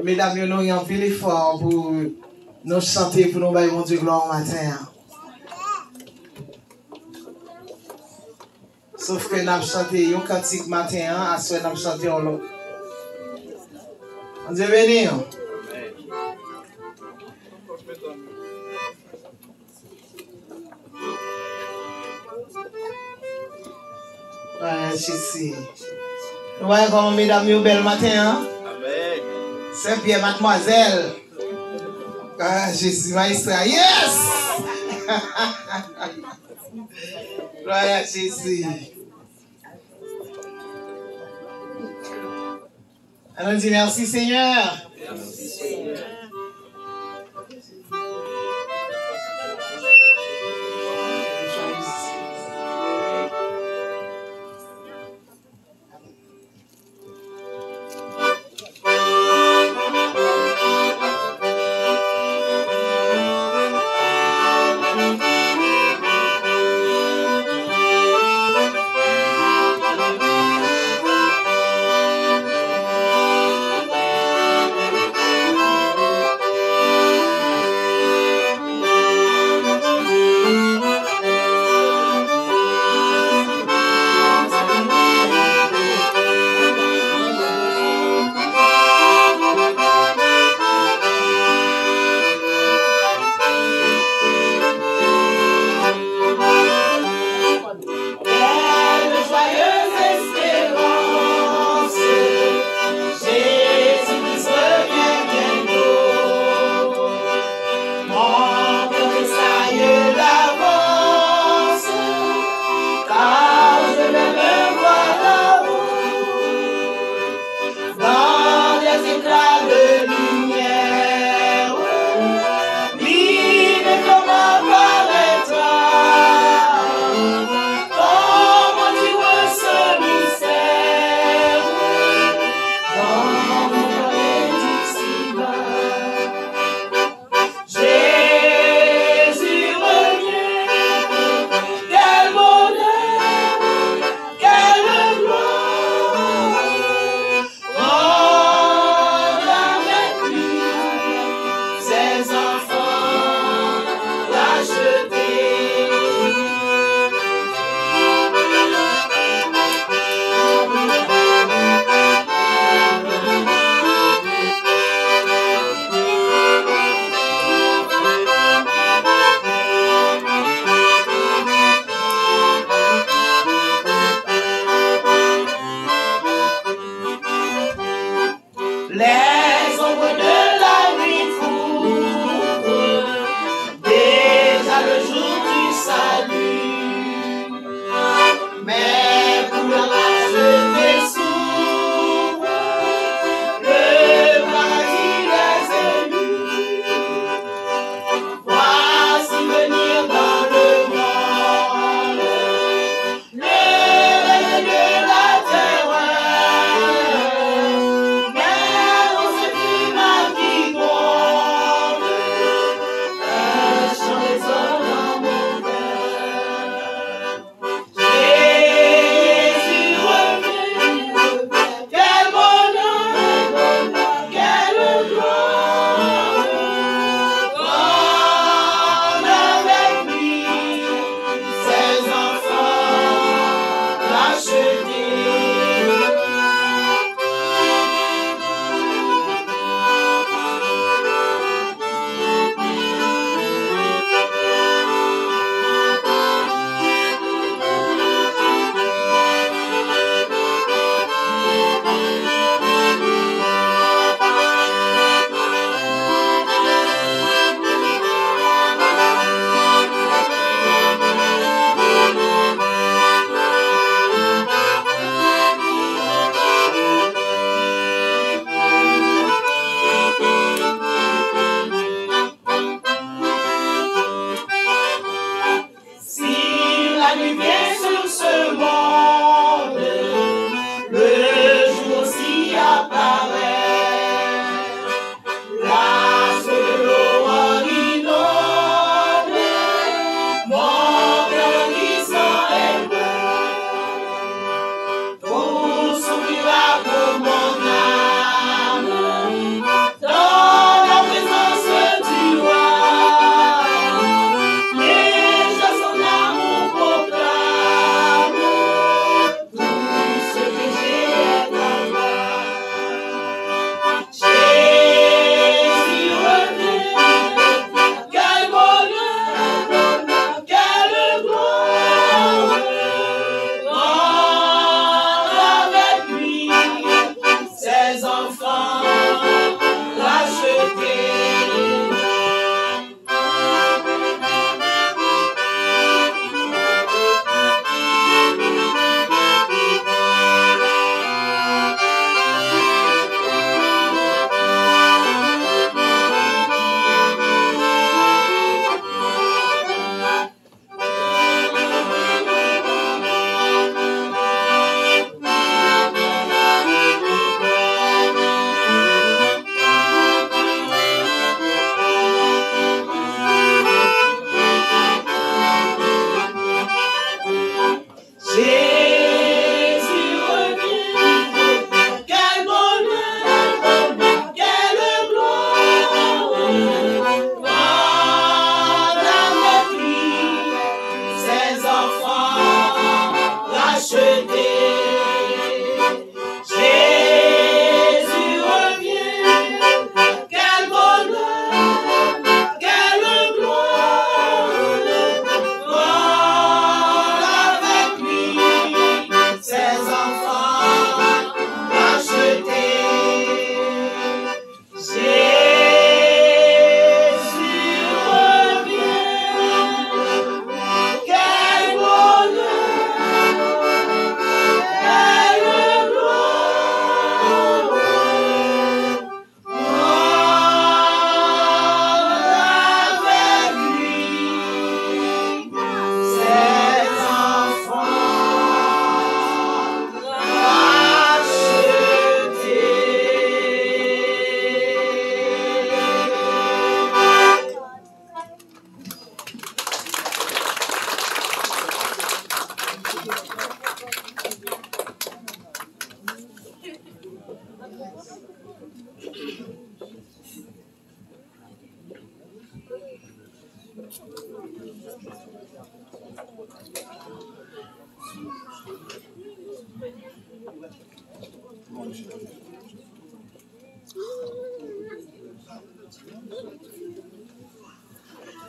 Mesdames, nous avons fait l'effort pour nous chanter, pour nous bailler mon Dieu gloire au matin. Sauf que nous avons chanté un cantique matin, à ce nous avons chanté l'autre. On Dieu béni. Ouais, Jésus. Nous voyons comment mesdames, nous bel matin. Amen. Saint-Pierre, mademoiselle. Ah, Jésus, maïstra. Yes! Gloire à Jésus. Alors, on dit merci Seigneur. Merci Seigneur.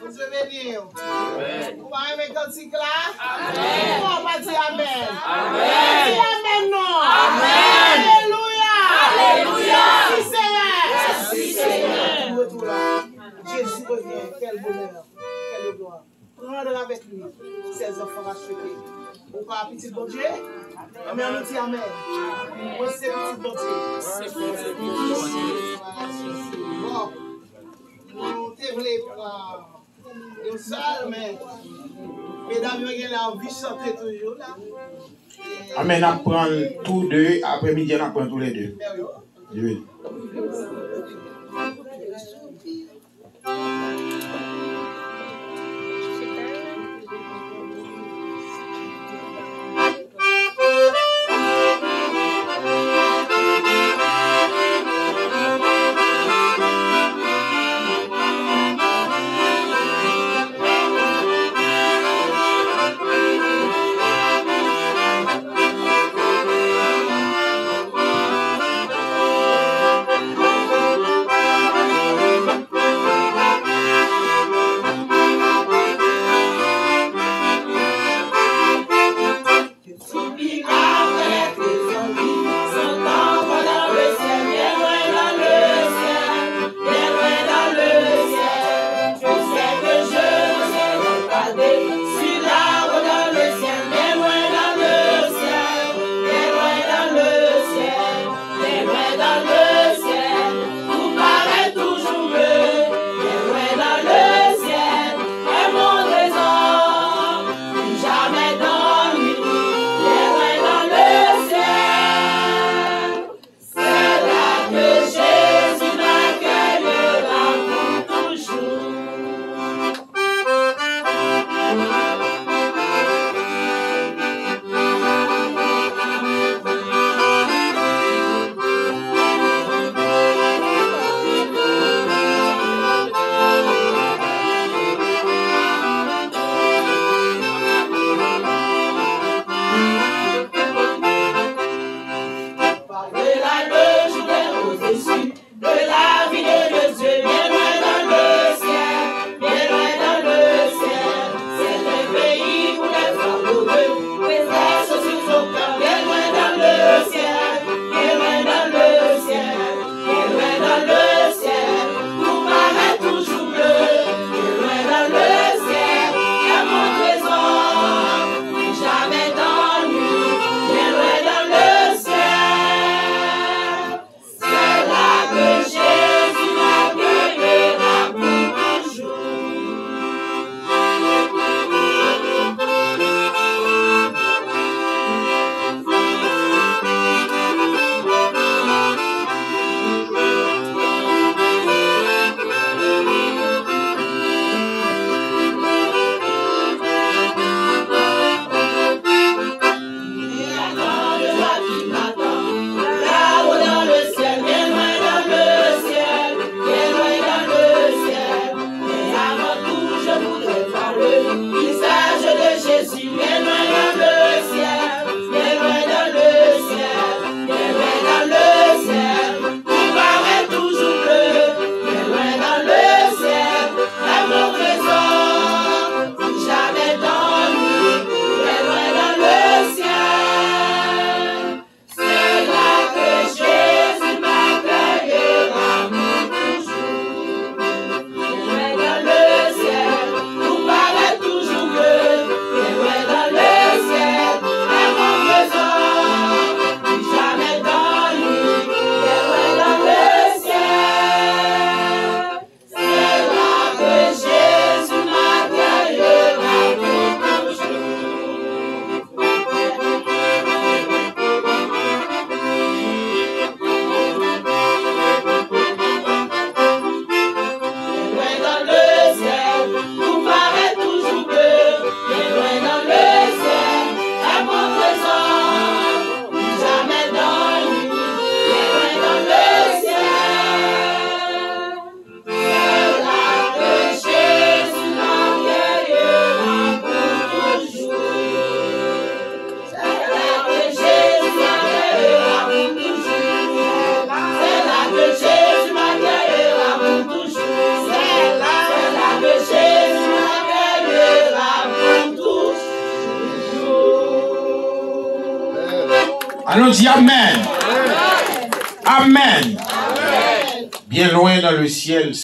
Vous venez. Vous va aimer quand c'est là? Amen. On va dire Amen. Amen. Amen, non. Amen. Alléluia. Alléluia. Merci Seigneur. Jésus revient. Quel bonheur. Quelle gloire. Prendre avec lui ses enfants rachetés. Ou pas petit bon Dieu? Mais on nous dit Amen. Moi, c'est petit bon Dieu. Bon. Nous t'évoilons. Nous sommes, mais mesdames, vous avez envie de chanter toujours là. Amen, apprend tous deux, après-midi, on apprend tous les deux. Oui. nous dit Amen. Amen. Bien loin dans le ciel.